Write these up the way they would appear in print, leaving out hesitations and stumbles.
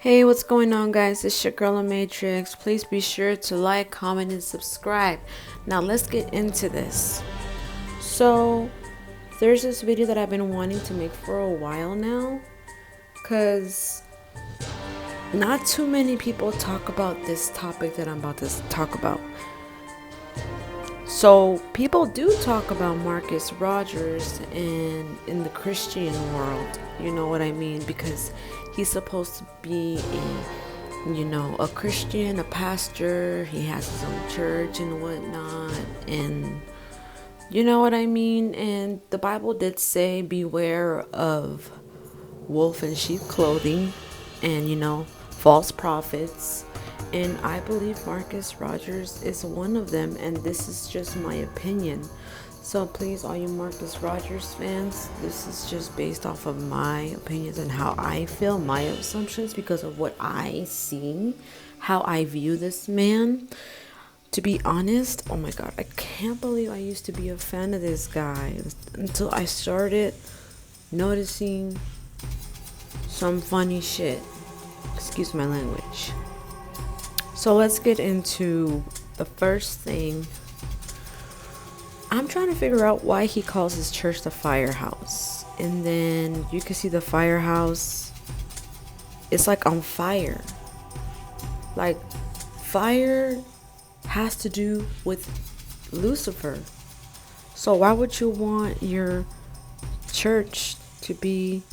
Hey, what's going on, guys? It's your girl, Matrix. Please be sure to like, comment, and subscribe. Now, let's get into this. So, there's this video that I've been wanting to make for a while now, because not too many people talk about this topic that I'm about to talk about. So, people do talk about Marcus Rogers in the Christian world, you know what I mean? Because he's supposed to be a Christian, a pastor. He has his own church and whatnot, and you know what I mean? And the Bible did say, beware of wolf in sheep clothing, and false prophets. And I believe Marcus Rogers is one of them, and this is just my opinion. So please, all you Marcus Rogers fans, this is just based off of my opinions and how I feel, my assumptions, because of what I see, how I view this man. To be honest, oh my god, I can't believe I used to be a fan of this guy until I started noticing some funny shit. Excuse my language. So let's get into the first thing. I'm trying to figure out why he calls his church the firehouse. And then you can see the firehouse. It's like on fire. Like, fire has to do with Lucifer. So why would you want your church to be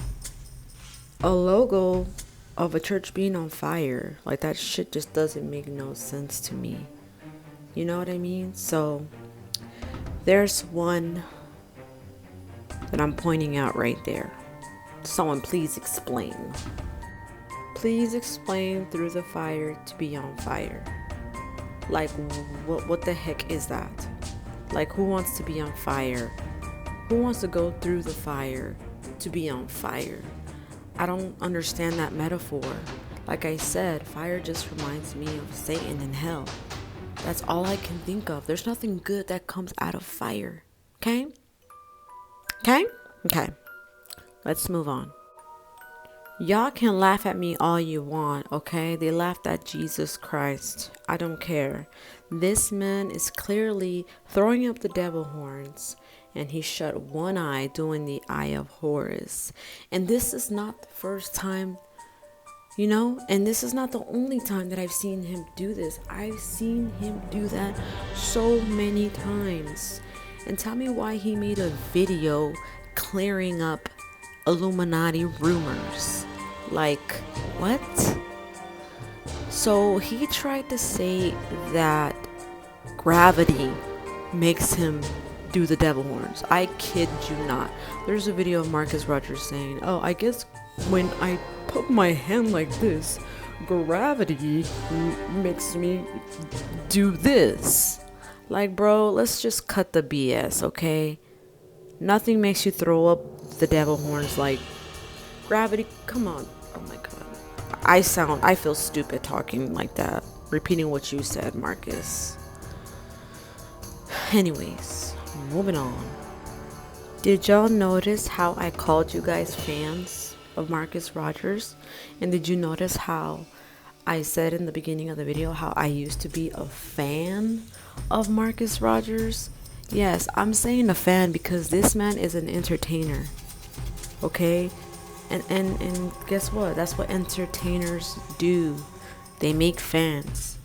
a logo of a church being on fire? Like, that shit just doesn't make no sense to me. You know what I mean? So there's one that I'm pointing out right there. Someone please explain. Please explain through the fire to be on fire. Like, what the heck is that? Like, who wants to be on fire? Who wants to go through the fire to be on fire? I don't understand that metaphor. Like I said, fire just reminds me of Satan and hell. That's all I can think of. There's nothing good that comes out of fire. Okay? Okay? Okay. Let's move on. Y'all can laugh at me all you want, okay? They laughed at Jesus Christ. I don't care. This man is clearly throwing up the devil horns, and he shut one eye doing the eye of Horus. And this is not the first time, and this is not the only time that I've seen him do this. I've seen him do that so many times. And tell me why he made a video clearing up Illuminati rumors. Like, what? So he tried to say that gravity makes him do the devil horns. I kid you not. There's a video of Marcus Rogers saying, oh, I guess when I put my hand like this, gravity makes me do this. Like, bro, let's just cut the BS, okay? Nothing makes you throw up the devil horns like gravity. Come on. Oh my god. I feel stupid talking like that, repeating what you said, Marcus. Anyways, moving on. Did y'all notice how I called you guys fans of Marcus Rogers? And did you notice how I said in the beginning of the video how I used to be a fan of Marcus Rogers? Yes, I'm saying a fan because this man is an entertainer. Okay? And guess what? That's what entertainers do. They make fans.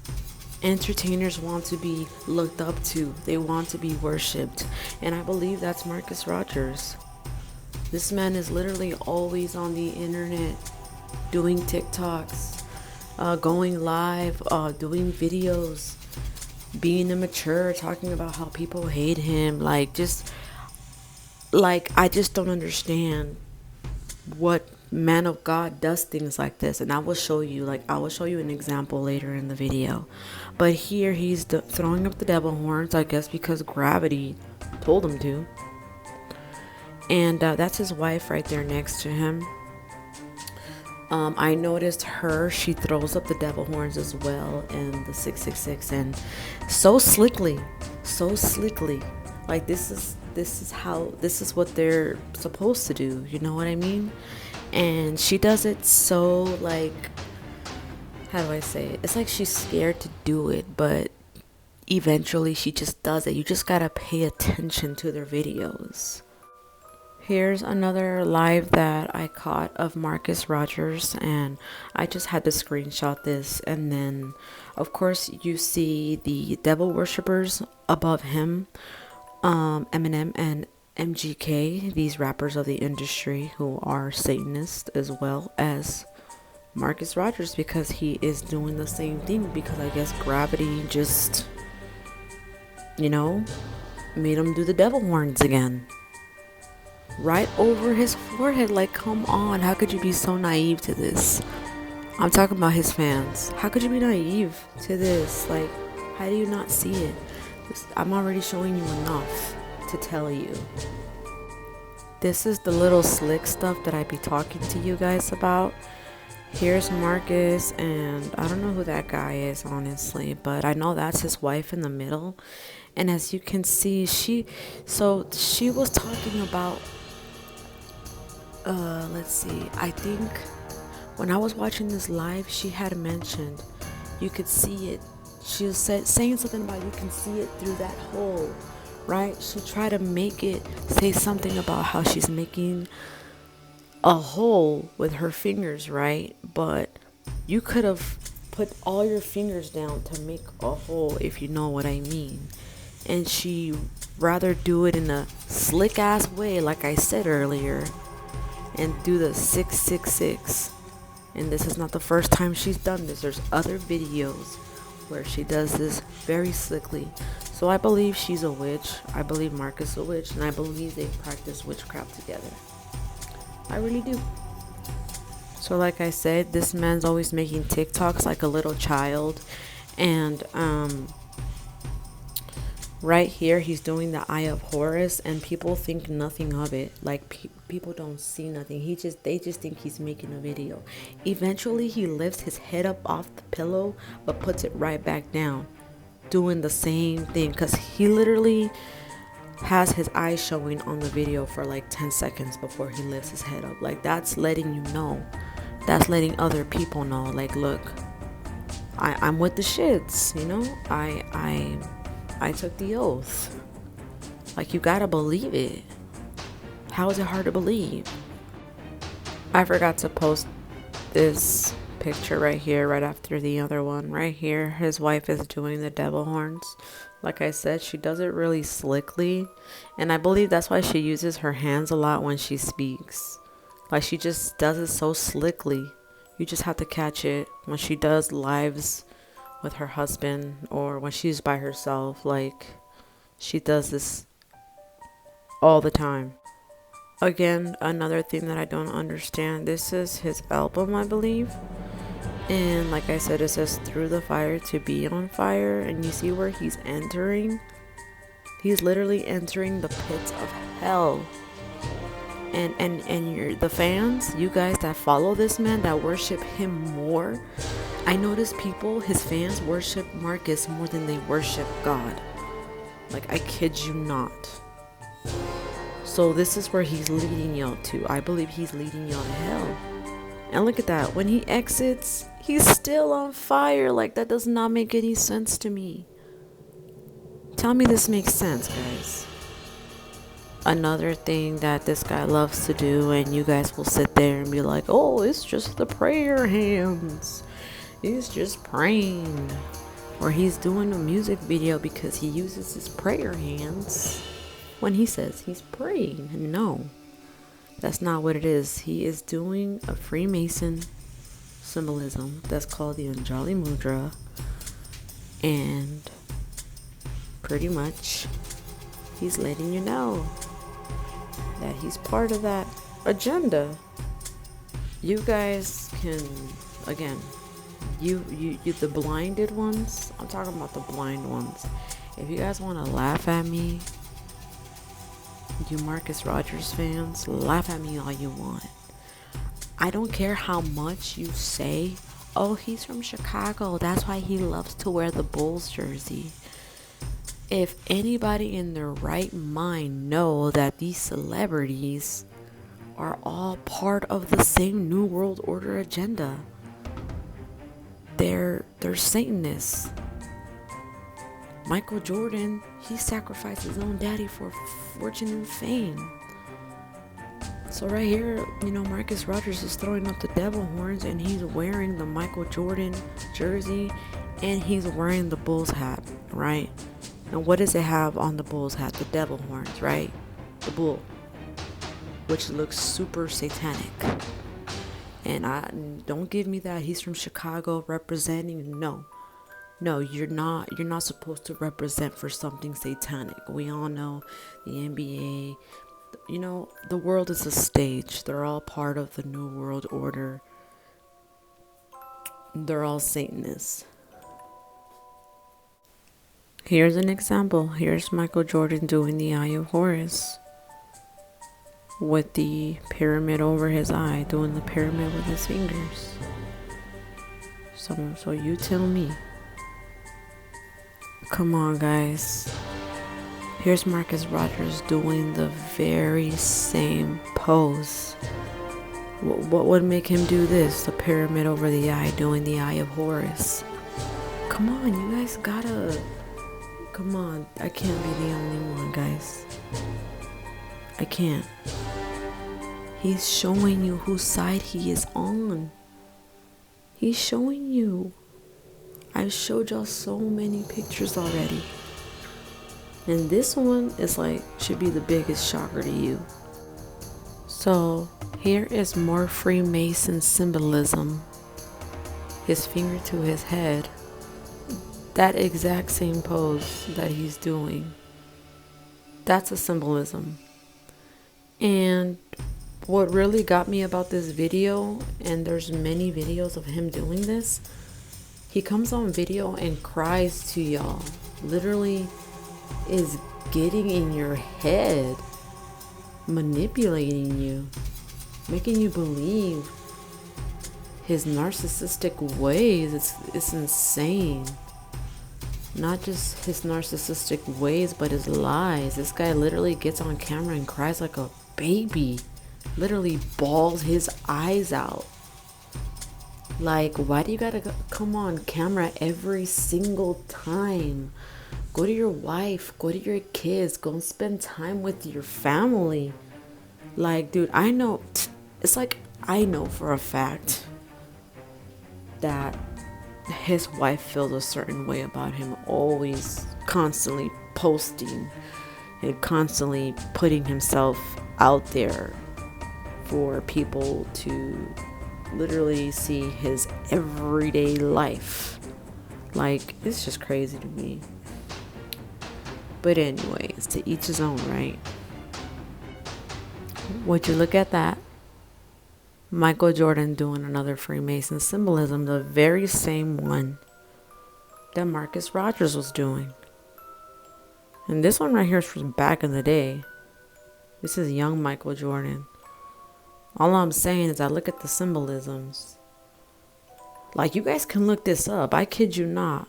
Entertainers want to be looked up to. They want to be worshipped. And I believe that's Marcus Rogers. This man is literally always on the internet doing TikToks, going live, doing videos, being immature, talking about how people hate him. I just don't understand what man of God does things like this. And I will show you an example later in the video. But here he's throwing up the devil horns, I guess because gravity told him to. And that's his wife right there next to him. I noticed she throws up the devil horns as well, and the 666, and so slickly. Like, this is what they're supposed to do, you know what I mean? And she does it so, like, how do I say it? It's like she's scared to do it, but eventually she just does it. You just gotta pay attention to their videos. Here's another live that I caught of Marcus Rogers, and I just had to screenshot this. And then, of course, you see the devil worshippers above him, Eminem and MGK, these rappers of the industry who are Satanists, as well as Marcus Rogers, because he is doing the same thing. Because I guess gravity just, you know, made him do the devil horns again. Right over his forehead. Like, come on, how could you be so naive to this? I'm talking about his fans. How could you be naive to this? Like, how do you not see it? I'm already showing you enough to tell you. This is the little slick stuff that I be talking to you guys about. Here's Marcus, and I don't know who that guy is, honestly, but I know that's his wife in the middle. And as you can see, she was talking about, let's see, I think when I was watching this live, she had mentioned you could see it. She was saying something about you can see it through that hole, right? She tried to say something about how she's making a hole with her fingers, right? But you could have put all your fingers down to make a hole, if you know what I mean. And she rather do it in a slick ass way, like I said earlier, and do the 666. And this is not the first time she's done this. There's other videos where she does this very slickly. So I believe she's a witch. I believe Marcus is a witch, and I believe they practice witchcraft together. I really do. So like I said, this man's always making TikToks like a little child. And right here, he's doing the Eye of Horus, and people think nothing of it. Like, people don't see nothing. They just think he's making a video. Eventually, he lifts his head up off the pillow, but puts it right back down, doing the same thing. Because he literally has his eyes showing on the video for like 10 seconds before he lifts his head up. Like, that's letting you know. That's letting other people know. Like, look, I'm with the shits, you know? I took the oath. Like, you gotta believe it. How is it hard to believe? I forgot to post this picture right here, right after the other one. Right here, his wife is doing the devil horns. Like I said, she does it really slickly. And I believe that's why she uses her hands a lot when she speaks. Like, she just does it so slickly. You just have to catch it when she does lives with her husband, or when she's by herself. Like, she does this all the time. Again, another thing that I don't understand, this is his album, I believe, and like I said, it says through the fire to be on fire. And you see where he's entering? He's literally entering the pits of hell. And you're the fans, you guys that follow this man, that worship him more. I notice people, his fans, worship Marcus more than they worship God. Like, I kid you not. So this is where he's leading y'all to. I believe he's leading y'all to hell. And look at that. When he exits, he's still on fire. Like, that does not make any sense to me. Tell me this makes sense, guys. Another thing that this guy loves to do, and you guys will sit there and be like, oh, it's just the prayer hands. He's just praying. Or he's doing a music video because he uses his prayer hands when he says he's praying. No, that's not what it is. He is doing a Freemason symbolism that's called the Anjali Mudra. And pretty much he's letting you know that he's part of that agenda. You guys can, again, you the blinded ones, I'm talking about the blind ones. If you guys want to laugh at me, you Marcus Rogers fans, laugh at me all you want. I don't care how much you say, oh, he's from Chicago, that's why he loves to wear the Bulls jersey. If anybody in their right mind know that these celebrities are all part of the same New World Order agenda, they're Satanists. Michael Jordan, he sacrificed his own daddy for fortune and fame. So right here, Marcus Rogers is throwing up the devil horns, and he's wearing the Michael Jordan jersey, and he's wearing the Bulls hat, right? And what does it have on the Bulls hat? The devil horns, right? The bull, which looks super satanic. And don't give me that he's from Chicago representing. No, you're not supposed to represent for something satanic. We all know the NBA, the world is a stage. They're all part of the New World Order. They're all Satanists. Here's an example. Here's Michael Jordan doing the Eye of Horus with the pyramid over his eye, doing the pyramid with his fingers. So you tell me. Come on, guys. Here's Marcus Rogers doing the very same pose. What would make him do this? The pyramid over the eye, doing the Eye of Horus. Come on, you guys gotta... Come on, I can't be the only one, guys. I can't. He's showing you whose side he is on. He's showing you. I've showed y'all so many pictures already. And this one is should be the biggest shocker to you. So here is more Freemason symbolism. His finger to his head. That exact same pose that he's doing. That's a symbolism. And what really got me about this video, and there's many videos of him doing this, he comes on video and cries to y'all. Literally is getting in your head, manipulating you, making you believe his narcissistic ways. It's insane. Not just his narcissistic ways, but his lies. This guy literally gets on camera and cries like a baby. Literally bawls his eyes out. Why do you gotta come on camera every single time? Go to your wife, go to your kids, go and spend time with your family. Dude, I know, I know for a fact that his wife feels a certain way about him, always constantly posting and constantly putting himself out there for people to literally see his everyday life. It's just crazy to me. But anyways, to each his own, right? Would you look at that? Michael Jordan doing another Freemason symbolism, the very same one that Marcus Rogers was doing. And this one right here is from back in the day. This is young Michael Jordan. All I'm saying is I look at the symbolisms. You guys can look this up. I kid you not.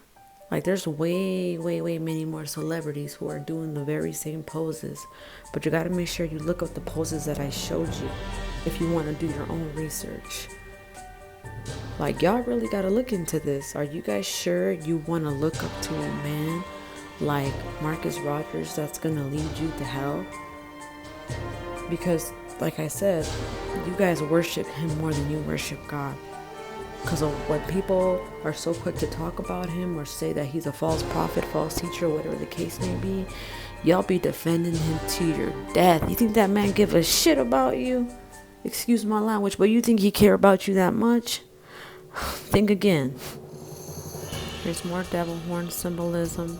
There's way many more celebrities who are doing the very same poses. But you got to make sure you look up the poses that I showed you if you want to do your own research. Y'all really got to look into this. Are you guys sure you want to look up to a man like Marcus Rogers that's going to lead you to hell? Because, like I said, you guys worship him more than you worship God. Because of what people are so quick to talk about him or say that he's a false prophet, false teacher, whatever the case may be, y'all be defending him to your death. You think that man give a shit about you? Excuse my language, but you think he care about you that much? Think again. There's more devil horn symbolism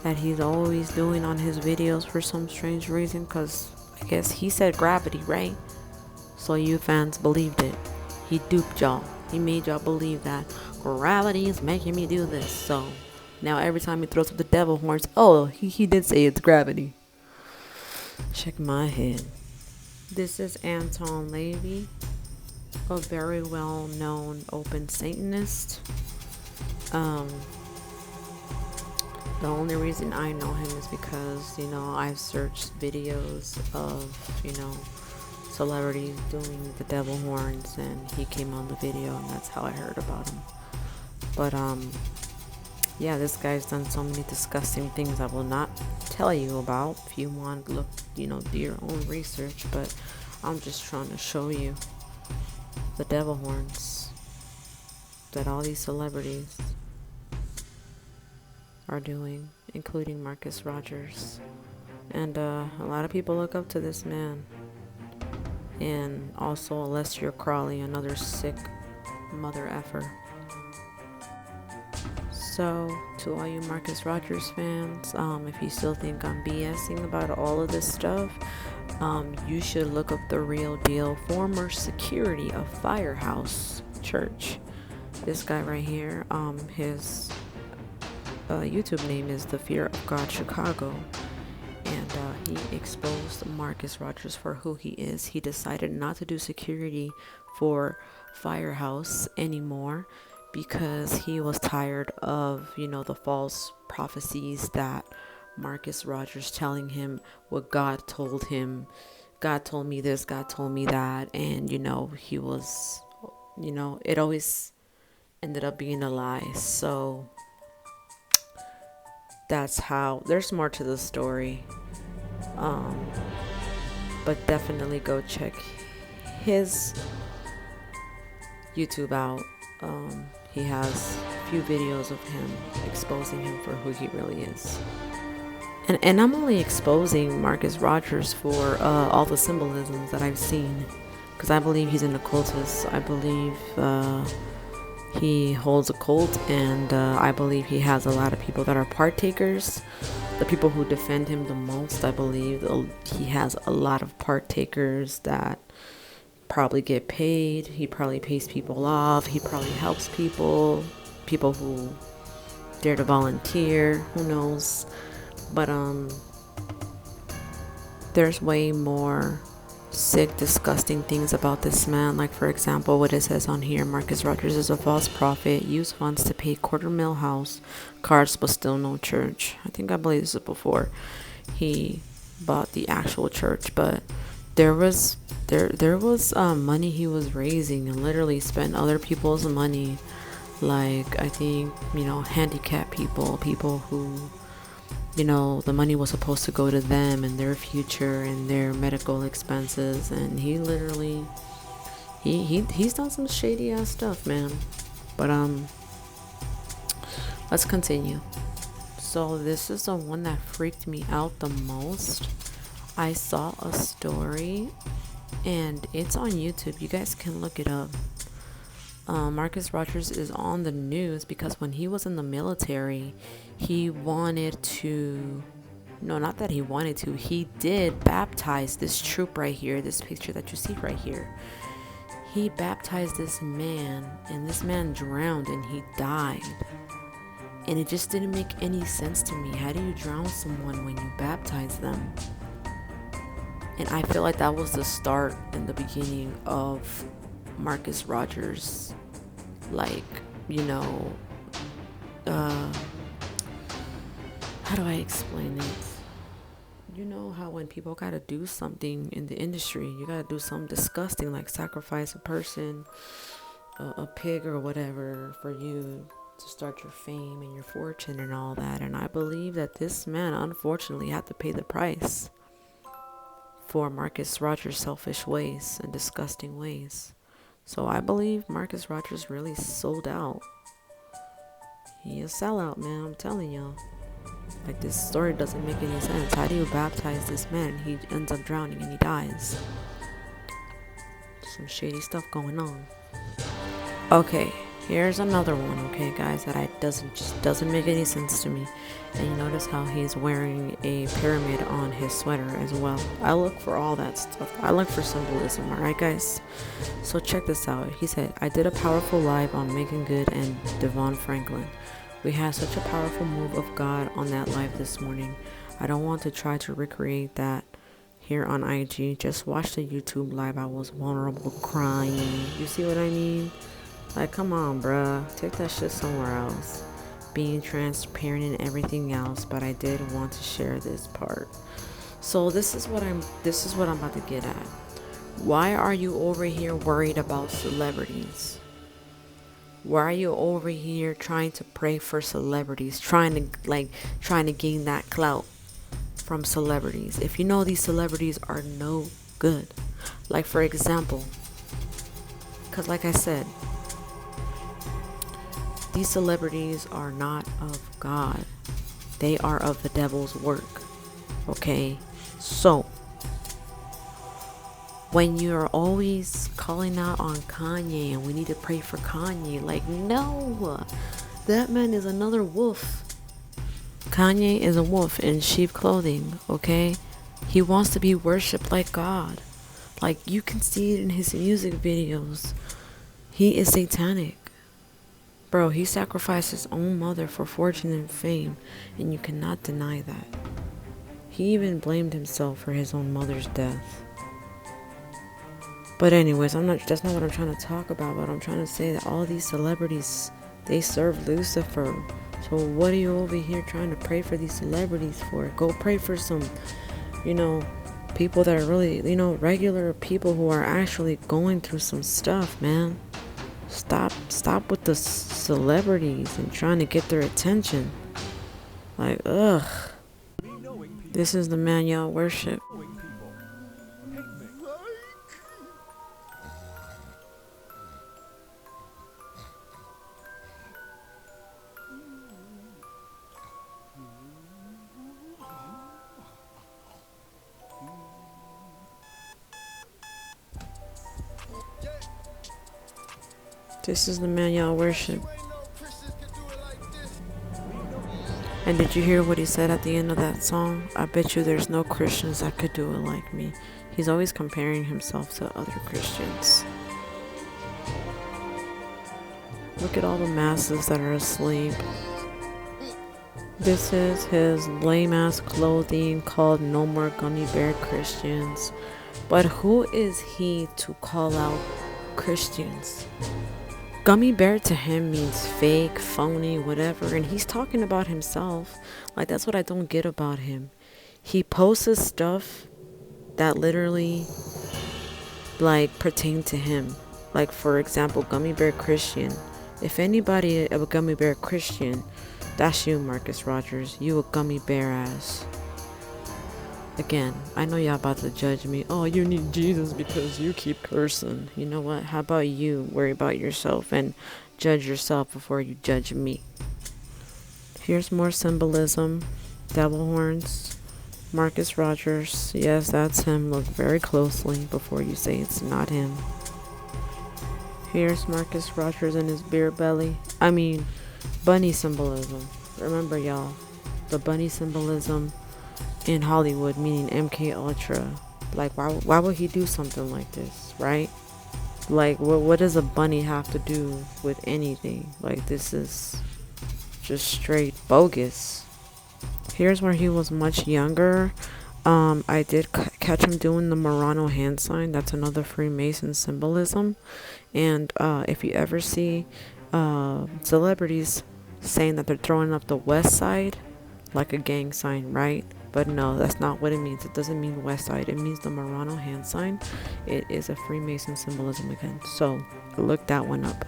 that he's always doing on his videos for some strange reason, because I guess he said gravity, right? So you fans believed it. He duped y'all. He made y'all believe that gravity is making me do this. So now every time he throws up the devil horns, oh, he did say it's gravity. Check my head. This is Anton LaVey, a very well-known open Satanist. The only reason I know him is because, I've searched videos of, celebrities doing the devil horns, and he came on the video, and that's how I heard about him. But yeah, this guy's done so many disgusting things I will not tell you about. If you want to look, do your own research. But I'm just trying to show you the devil horns that all these celebrities are doing, including Marcus Rogers. And a lot of people look up to this man. And also Aleister Crowley, another sick mother effer. So, to all you Marcus Rogers fans, if you still think I'm BSing about all of this stuff, you should look up the real deal. Former security of Firehouse Church. This guy right here, his YouTube name is The Fear of God Chicago. And he exposed Marcus Rogers for who he is. He decided not to do security for Firehouse anymore because he was tired of, the false prophecies that Marcus Rogers telling him what God told him. God told me this, God told me that. And, he was, it always ended up being a lie. So that's how, there's more to the story. But definitely go check his YouTube out. He has a few videos of him exposing him for who he really is. And I'm only exposing Marcus Rogers for all the symbolisms that I've seen, because I believe he's an occultist. I believe he holds a cult, and I believe he has a lot of people that are partakers. The people who defend him the most, I believe he has a lot of partakers that probably get paid. He probably pays people off. He probably helps people who dare to volunteer. Who knows? But there's way more sick, disgusting things about this man. Like, for example, what it says on here: Marcus Rogers is a false prophet, used funds to pay $250,000 house, cars, but still no church. I believe this is before he bought the actual church, but there was money he was raising and literally spent other people's money. Like, I think, handicapped people who, the money was supposed to go to them and their future and their medical expenses. And he literally, he's done some shady ass stuff, man. But let's continue. So this is the one that freaked me out the most. I saw a story and it's on YouTube. You guys can look it up. Marcus Rogers is on the news because when he was in the military, he wanted to, no, not that he wanted to, he did baptize this troop right here, this picture that you see right here. He baptized this man, and this man drowned and he died. And it just didn't make any sense to me. How do you drown someone when you baptize them? And I feel like that was the start and the beginning of Marcus Rogers, like, how do I explain it? You know how when people gotta do something in the industry, you gotta do something disgusting, like sacrifice a person, a pig or whatever, for you to start your fame and your fortune and all that. And I believe that this man unfortunately had to pay the price for Marcus Rogers' selfish ways and disgusting ways. So I believe Marcus Rogers really sold out. He a sellout, man, I'm telling y'all. Like, this story doesn't make any sense. How do you baptize this man? He ends up drowning and he dies. Some shady stuff going on. Okay, here's another one, okay, guys, that just doesn't make any sense to me. And you notice how he's wearing a pyramid on his sweater as well. I look for all that stuff. I look for symbolism, alright, guys? So check this out. He said, I did a powerful live on Megan Good and Devon Franklin. We had such a powerful move of God on that live this morning. I don't want to try to recreate that here on IG. Just watch the YouTube live. I was vulnerable, crying. You see what I mean? Like, come on, bruh. Take that shit somewhere else. Being transparent and everything else, but I did want to share this part. So this is what I'm about to get at. Why are you over here worried about celebrities? Why are you over here trying to pray for celebrities, trying to gain that clout from celebrities if you know these celebrities are no good? Like, for example, because like I said, these celebrities are not of God. They are of the devil's work. Okay? So, when you're always calling out on Kanye and we need to pray for Kanye, like, no, that man is another wolf. Kanye is a wolf in sheep clothing, okay? He wants to be worshipped like God. Like, you can see it in his music videos. He is satanic. Bro, he sacrificed his own mother for fortune and fame, and you cannot deny that. He even blamed himself for his own mother's death. But anyways, that's not what I'm trying to talk about, but I'm trying to say that all these celebrities, they serve Lucifer. So what are you over here trying to pray for these celebrities for? Go pray for some, people that are really, regular people who are actually going through some stuff, man. Stop with the celebrities and trying to get their attention. Like, ugh. This is the man y'all worship. This is the man y'all worship. And did you hear what he said at the end of that song? I bet you there's no Christians that could do it like me. He's always comparing himself to other Christians. Look at all the masses that are asleep. This is his lame ass clothing called No More Gummy Bear Christians. But who is he to call out Christians? Gummy bear to him means fake, phony, whatever, and he's talking about himself. Like, that's what I don't get about him. He posts stuff that literally, like, pertain to him. Like, for example, Gummy Bear Christian. If anybody a Gummy Bear Christian, that's you, Marcus Rogers. You a gummy bear ass. Again, I know y'all about to judge me. Oh, you need Jesus because you keep cursing. You know what? How about you worry about yourself and judge yourself before you judge me? Here's more symbolism. Devil horns. Marcus Rogers. Yes, that's him. Look very closely before you say it's not him. Here's Marcus Rogers in his beer belly. I mean, bunny symbolism. Remember, y'all, the bunny symbolism in Hollywood, meaning MK Ultra. Like, why would he do something like this, right? Like, what does a bunny have to do with anything? Like, this is just straight bogus. Here's where he was much younger. I did catch him doing the Murano hand sign. That's another Freemason symbolism. And if you ever see celebrities saying that they're throwing up the West Side, like a gang sign, right? But no, that's not what it means. It doesn't mean West Side. It means the Murano hand sign. It is a Freemason symbolism again. So look that one up.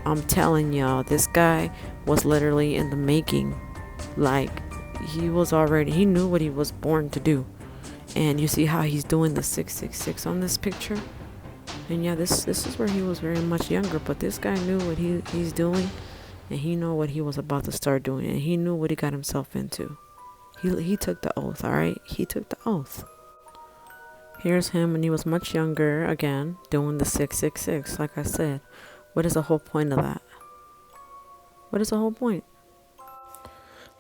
I'm telling y'all, this guy was literally in the making. Like, he knew what he was born to do. And you see how he's doing the 666 on this picture? And yeah, this is where he was very much younger. But this guy knew what he's doing. And he knew what he was about to start doing. And he knew what he got himself into. He took the oath, alright? He took the oath. Here's him when he was much younger, again, doing the 666, like I said. What is the whole point of that? What is the whole point?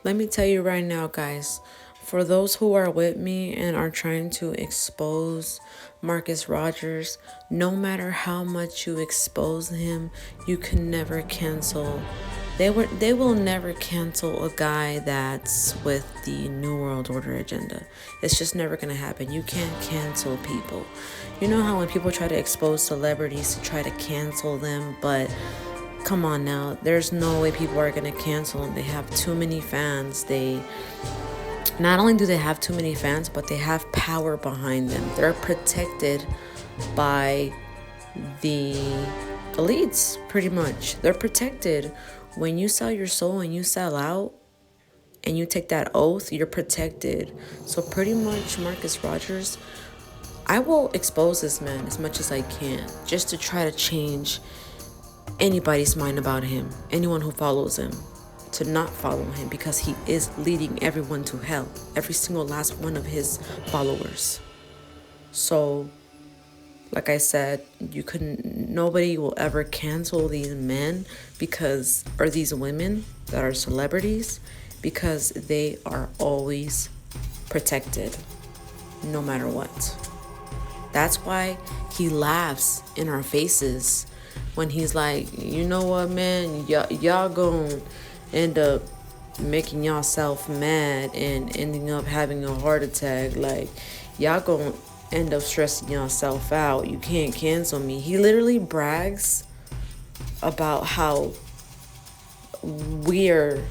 Let me tell you right now, guys. For those who are with me and are trying to expose Marcus Rogers, no matter how much you expose him, you can never cancel. They will never cancel a guy that's with the New World Order agenda. It's just never going to happen. You can't cancel people. You know how when people try to expose celebrities to try to cancel them, but come on now, there's no way people are going to cancel them. They have too many fans. Not only do they have too many fans, but they have power behind them. They're protected by the elites, pretty much. They're protected. When you sell your soul and you sell out and you take that oath, you're protected. So pretty much Marcus Rogers, I will expose this man as much as I can just to try to change anybody's mind about him, anyone who follows him, to not follow him, because he is leading everyone to hell, every single last one of his followers. So like I said, nobody will ever cancel these men because, or these women that are celebrities, because they are always protected no matter what. That's why he laughs in our faces when he's like, you know what, man, y'all gonna end up making yourself mad and ending up having a heart attack. Like, y'all gonna end up stressing yourself out. You can't cancel me. He literally brags about how we're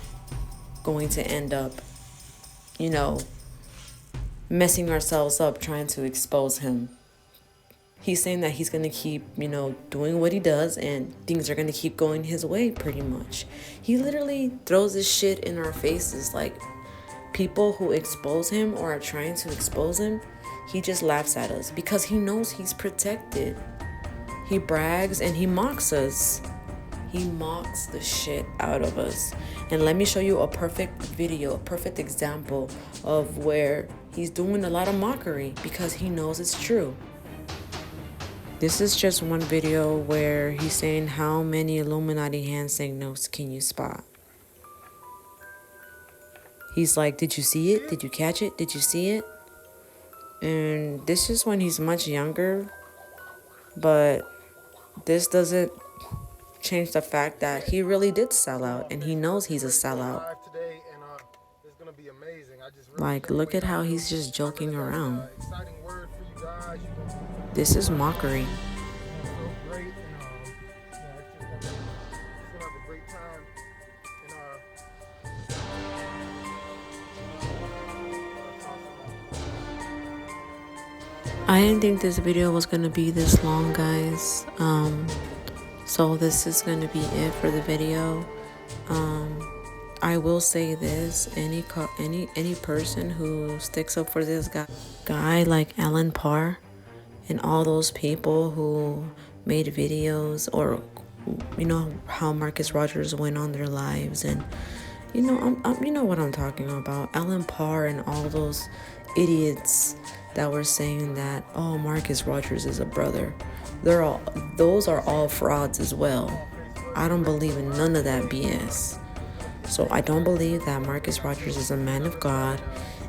going to end up, messing ourselves up trying to expose him. He's saying that he's going to keep, doing what he does and things are going to keep going his way pretty much. He literally throws this shit in our faces. Like, people who expose him or are trying to expose him, he just laughs at us because he knows he's protected. He brags and he mocks us. He mocks the shit out of us. And let me show you a perfect video, a perfect example of where he's doing a lot of mockery because he knows it's true. This is just one video where he's saying how many Illuminati hand signals can you spot? He's like, did you see it? Did you catch it? Did you see it? And this is when he's much younger, but this doesn't change the fact that he really did sell out and he knows he's a sellout. Like, look at how he's just joking around. This is mockery. I didn't think this video was going to be this long, guys. So this is going to be it for the video. I will say this, any person who sticks up for this guy like Alan Parr and all those people who made videos, or how Marcus Rogers went on their lives, and you know what I'm talking about. Alan Parr and all those idiots that were saying that, oh, Marcus Rogers is a brother. Those are all frauds as well. I don't believe in none of that BS. So I don't believe that Marcus Rogers is a man of God,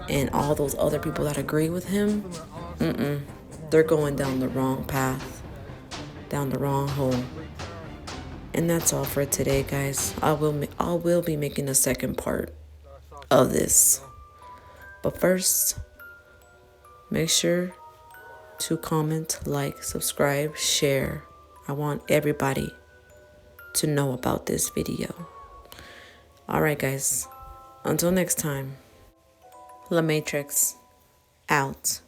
and all those other people that agree with him, they're going down the wrong path, down the wrong hole. And that's all for today, guys. I will be making a second part of this. But first, make sure to comment, like, subscribe, share. I want everybody to know about this video. Alright, guys. Until next time. La Matrix out.